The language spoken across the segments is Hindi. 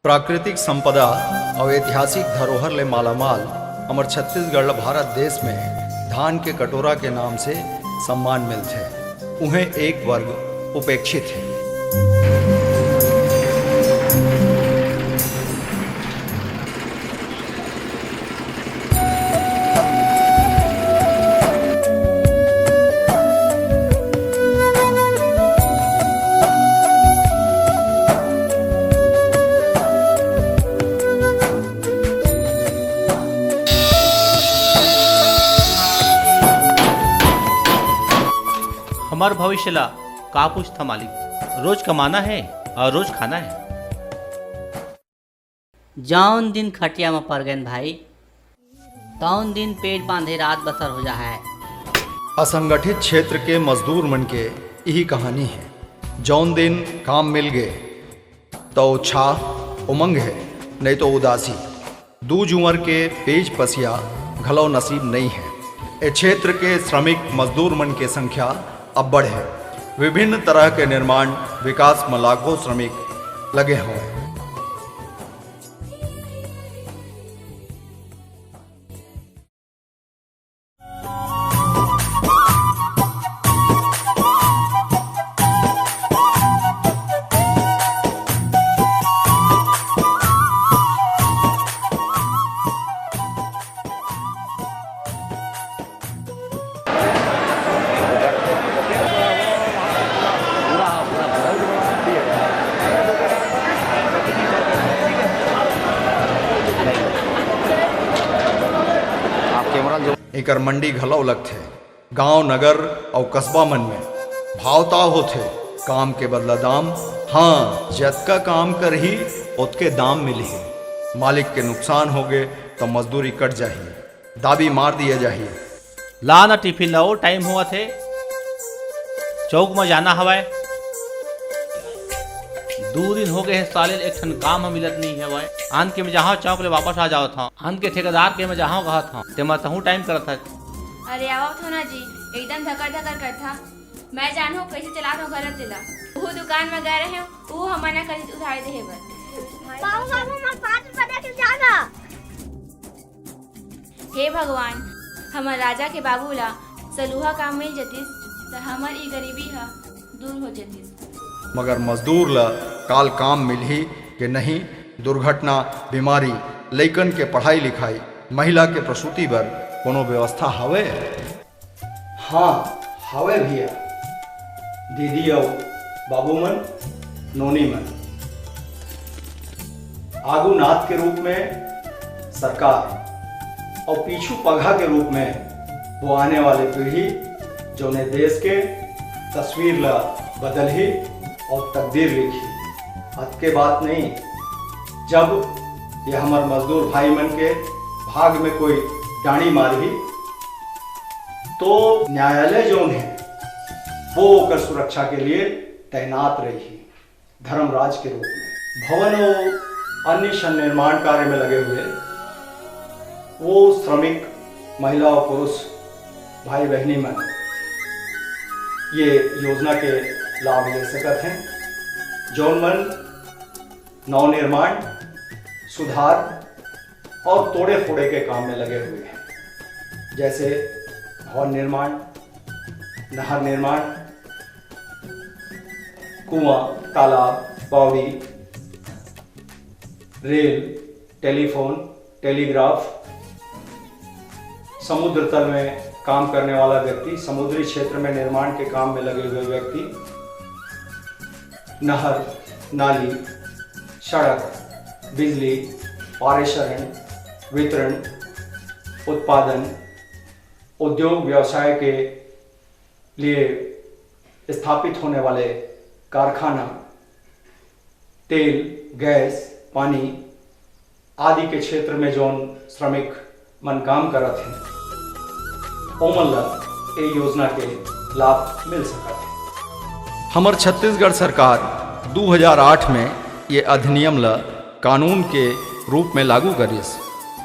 प्राकृतिक संपदा और ऐतिहासिक धरोहर ले मालामाल हमर छत्तीसगढ़ भारत देश में धान के कटोरा के नाम से सम्मान मिलते। उन्हें एक वर्ग उपेक्षित है। हमार भविष्य ला का पूछता मालिक, रोज कमाना है और रोज खाना है। जौन दिन खटिया में पड़ गए भाई तौन दिन पेट बांधे रात बसर हो जा है। असंगठित क्षेत्र के मजदूर मन के यही कहानी है। जौन दिन काम मिल गए तो उत्साह उमंग है, नहीं तो उदासी। दूज उमर के पेज पसिया घलो नसीब नहीं है। ए क्षेत्र के श्रमिक मजदूर मन के संख्या अब्बड़ है। विभिन्न तरह के निर्माण विकास में लाखों श्रमिक लगे हुए हैं। एकर मंडी घलौ लगथे। गांव नगर और कस्बा मन में भावताव होथे। काम के बदला दाम, हाँ जतका काम कर ही उतके दाम मिलही। मालिक के नुकसान हो गए तो मजदूरी कट जाही, दाबी मार दिया जाही। ला ना टिफिन लाओ, टाइम हुआ थे, चौक में जाना हवाए। 2 दिन हो गए हैं साले एक ठन काम मिलत नहीं है भाई। आन के मैं जहाँ चौक ले वापस आ जाओ था। आन के ठेकेदार के मैं जहाँ कहा था ते मैं तहूँ टाइम करत था। अरे आओ थो ना जी, एकदम धकर धकर कर था। मैं जानू कैसे चला रहा गलत दिला। वो दुकान में गए रहे वो हमारा कर उधार दे बर। हे भगवान, हमर राजा के बाबू ला सलूहा काम मिल जतिस तो हमर ई गरीबी हा दूर हो जतिस। मगर मजदूर ला काल काम मिलही कि नहीं। दुर्घटना, बीमारी, लइकन के पढ़ाई लिखाई, महिला के प्रसूति बर कोनो व्यवस्था हवे? हाँ हवे भैया। दीदी और बाबू मन, नोनी मन, आगू नाथ के रूप में सरकार और पीछू पघा के रूप में वो आने वाले पीढ़ी जो ने देश के तस्वीर ला बदल ही और तकदीर लिखी। हद के बात नहीं, जब ये हमारे मजदूर भाई मन के भाग में कोई डाणी मारी तो न्यायालय जो है वो कर सुरक्षा के लिए तैनात रही। धर्मराज के रूप में भवन और अन्य निर्माण कार्य में लगे हुए वो श्रमिक महिला और पुरुष भाई बहनी मन ये योजना के लाभ ले सकते हैं। जौन मन नव निर्माण, सुधार और तोड़े फोड़े के काम में लगे हुए हैं, जैसे भवन निर्माण, नहर निर्माण, कुआं, तालाब, बावड़ी, रेल, टेलीफोन, टेलीग्राफ, समुद्र तल में काम करने वाला व्यक्ति, समुद्री क्षेत्र में निर्माण के काम में लगे हुए व्यक्ति, नहर, नाली, सड़क, बिजली, पारेषण, वितरण, उत्पादन, उद्योग व्यवसाय के लिए स्थापित होने वाले कारखाना, तेल, गैस, पानी आदि के क्षेत्र में जौन श्रमिक मन काम करत हैं ओमन ला ए योजना के लाभ मिल सकत है। हमर छत्तीसगढ़ सरकार 2008 में ये अधिनियम ला कानून के रूप में लागू करिस।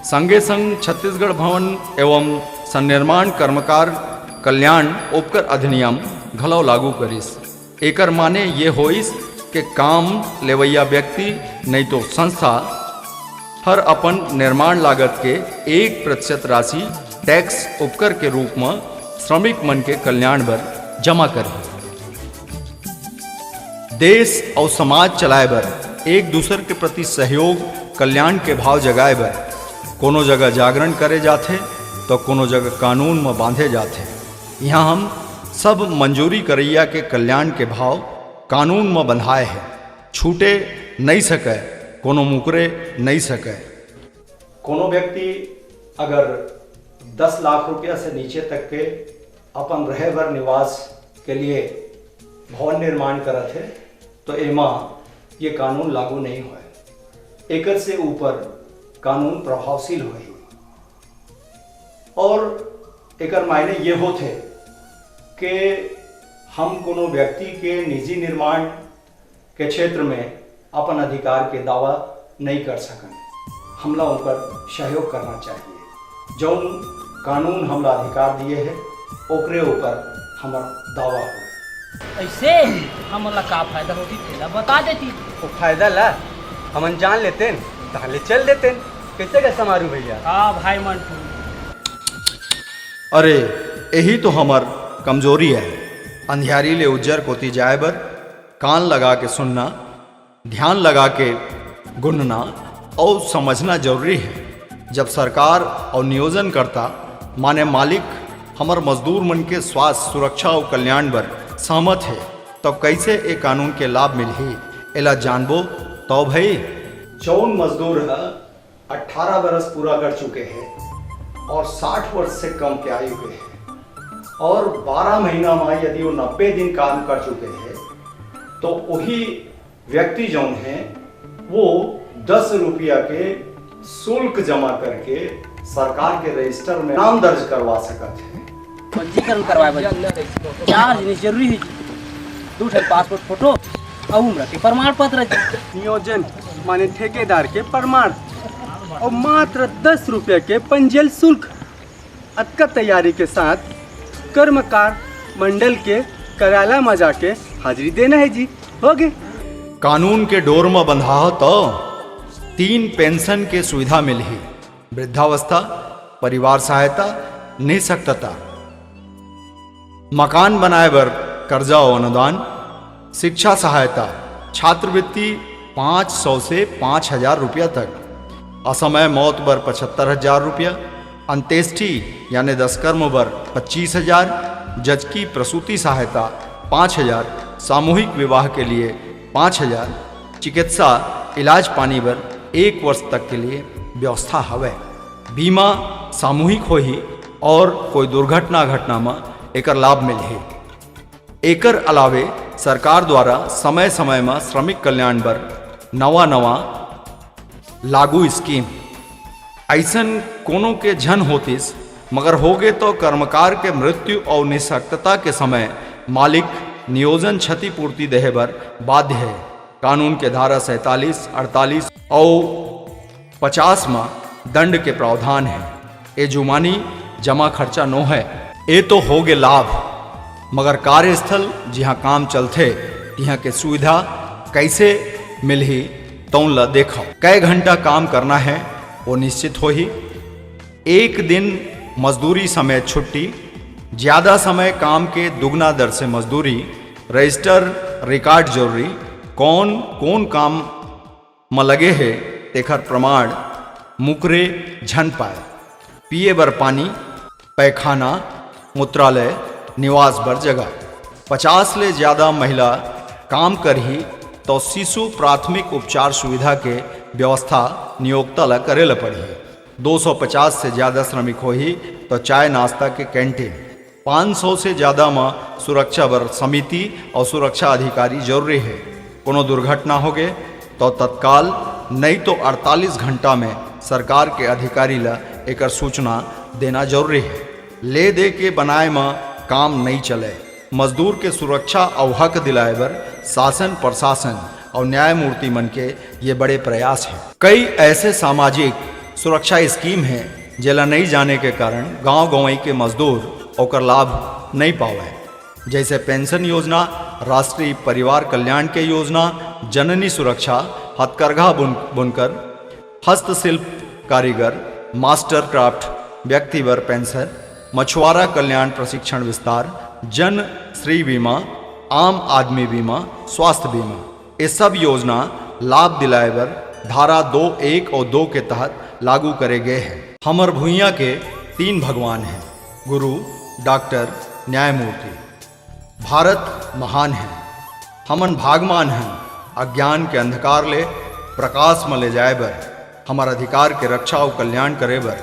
संगे संग छत्तीसगढ़ भवन एवं सन्निर्माण कर्मकार कल्याण उपकर अधिनियम घलो लागू करिस। एकर माने ये होइस कि काम लेवैया व्यक्ति नहीं तो संस्था हर अपन निर्माण लागत के 1% राशि टैक्स उपकर के रूप में श्रमिक मन के कल्याण बर जमा करे। देश और समाज चलाए बर एक दूसरे के प्रति सहयोग कल्याण के भाव जगाए बर कोनो जगह जागरण करे जाते तो कोनो जगह कानून में बांधे जाते। यहाँ हम सब मंजूरी करैया के कल्याण के भाव कानून में बंधाए हैं। छूटे नहीं सके, कोनो मुकरे नहीं सके। कोनो व्यक्ति अगर 10 लाख रुपया से नीचे तक के अपन रहे बर निवास के लिए भवन निर्माण करत है तो एमा ये कानून लागू नहीं हुआ। एकर से ऊपर कानून प्रभावशील हुई और एकर मायने ये होते कि हम कोनो व्यक्ति के निजी निर्माण के क्षेत्र में अपन अधिकार के दावा नहीं कर सकन। हमला उन पर सहयोग करना चाहिए। जौन कानून हमला अधिकार दिए है ओकरे ऊपर हमार दावा हो। ऐसे हमला का फायदा होती तेला बता देती। तो फायदा ला हमन जान लेते ताले चल देते। कैसे का समारू भैया? हाँ भाई मंटू। अरे यही तो हमार कमजोरी है। अंधियारी ले उज्जर कोती जाए बर कान लगा के सुनना, ध्यान लगा के गुनना और समझना जरूरी है। जब सरकार और नियोजन करता माने मालिक हमार मजदूर मन के स्वास्थ्य सुरक्षा और कल्याण बर सहमत है तो कैसे ए कानून के लाभ मिलही एला जानबो तो भाई। जौन मजदूर 18 बरस पूरा कर चुके हैं और 60 वर्ष से कम के आयु के हैं और 12 महीना में यदि वो 90 दिन काम कर चुके हैं तो वही व्यक्ति जौन है वो 10 रुपया के शुल्क जमा करके सरकार के रजिस्टर में नाम दर्ज करवा सकते हैं। पंजीकरण करवाए चार जिनिस जरूरी है। 2 पासपोर्ट फोटो और उम्र के प्रमाण पत्र, नियोजन माने ठेकेदार के प्रमाण और मात्र 10 रुपये के पंजीयन शुल्क। अतका तैयारी के साथ कर्मकार मंडल के कार्यालय में जाके हाजिरी देना है जी। हो गए। कानून के डोर में बंधा हो तो 3 पेंशन के सुविधा मिली। वृद्धावस्था, परिवार सहायता, निःशक्तता, मकान बनाए बर कर्जा और अनुदान, शिक्षा सहायता, छात्रवृत्ति 500 से 5000 रुपया तक, असमय मौत बर 75,000 रुपया, अंत्येष्टि यानी दशकर्म बर 25,000, जज की प्रसूति सहायता 5,000, सामूहिक विवाह के लिए 5,000, चिकित्सा इलाज पानी बर 1 वर्ष तक के लिए व्यवस्था हवे। बीमा सामूहिक हो ही और कोई दुर्घटना घटना में एकर लाभ मिले। एकर अलावे सरकार द्वारा समय समय में श्रमिक कल्याण बर नवा लागू स्कीम ऐसन कोनो के झन होतिस मगर होगे तो कर्मकार के मृत्यु और निःशक्तता के समय मालिक नियोजन क्षतिपूर्ति देहे बर बाध्य है। कानून के धारा 47, 48 और 50 में दंड के प्रावधान है। ए जुमानी जमा खर्चा नो है। ए तो होगे लाभ मगर कार्यस्थल जहाँ काम चलते यहाँ के सुविधा कैसे मिलही तौन ला देखो। कई घंटा काम करना है वो निश्चित हो ही। एक दिन मजदूरी समेत छुट्टी, ज़्यादा समय काम के दुगना दर से मजदूरी, रजिस्टर रिकॉर्ड जरूरी, कौन कौन काम में लगे है तेखर प्रमाण मुकरे झन पाए। पिए बर पानी, पैखाना, मूत्रालय, निवास बर जगह। 50 ले ज़्यादा महिला काम कर ही तो शिशु प्राथमिक उपचार सुविधा के व्यवस्था नियोक्ता ला करे ला पड़ी। 250 से ज़्यादा श्रमिक हो ही तो चाय नाश्ता के कैंटीन। 500 से ज़्यादा में सुरक्षा बर समिति और सुरक्षा अधिकारी जरूरी है। कोनो दुर्घटना हो गए तो तत्काल नहीं तो 48 घंटा में सरकार के अधिकारी ला एकर सूचना देना जरूरी है। ले दे के बनाए में काम नहीं चले। मजदूर के सुरक्षा और हक दिलाए बर शासन प्रशासन और न्यायमूर्ति मन के ये बड़े प्रयास हैं। कई ऐसे सामाजिक सुरक्षा स्कीम हैं जेला नहीं जाने के कारण गांव गंवई के मजदूर ओकर लाभ नहीं पावे। जैसे पेंशन योजना, राष्ट्रीय परिवार कल्याण के योजना, जननी सुरक्षा, हथकरघा बुनकर, हस्तशिल्प कारीगर, मास्टर क्राफ्ट, व्यक्तिवर पेंशन, मछुआरा कल्याण प्रशिक्षण विस्तार, जन श्री बीमा, आम आदमी बीमा, स्वास्थ्य बीमा, ये सब योजना लाभ दिलाए बर धारा 2(1) और 2 के तहत लागू करे गए हैं। हमर भुइयाँ के 3 भगवान हैं, गुरु, डॉक्टर, न्यायमूर्ति। भारत महान है, हमन भागमान हैं। अज्ञान के अंधकार ले प्रकाश में ले जाए बर, हमार अधिकार के रक्षा और कल्याण करे बर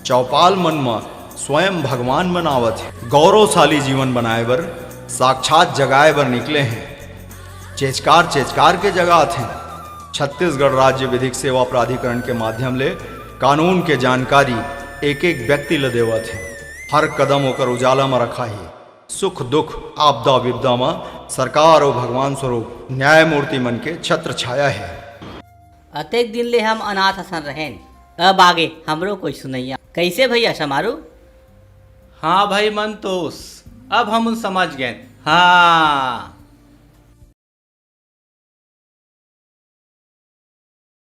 चौपाल मन में स्वयं भगवान बनावत है। गौरवशाली जीवन बनाए बर साक्षात जगाए बर निकले हैं। चेचकार के जगात हैं। छत्तीसगढ़ राज्य विधिक सेवा प्राधिकरण के माध्यम ले कानून के जानकारी एक एक व्यक्ति ले देवत है। हर कदम होकर उजाला में रखा ही। सुख दुख आपदा विपदा में सरकार और भगवान स्वरूप न्यायमूर्ति मन के छत्र छाया है। अतेक दिन ले हम अनाथ असन रहें, अब आगे हमरो कोई सुनैया। कैसे भैया समारू? हाँ भाई मंतोष, अब हम समझ गए। हाँ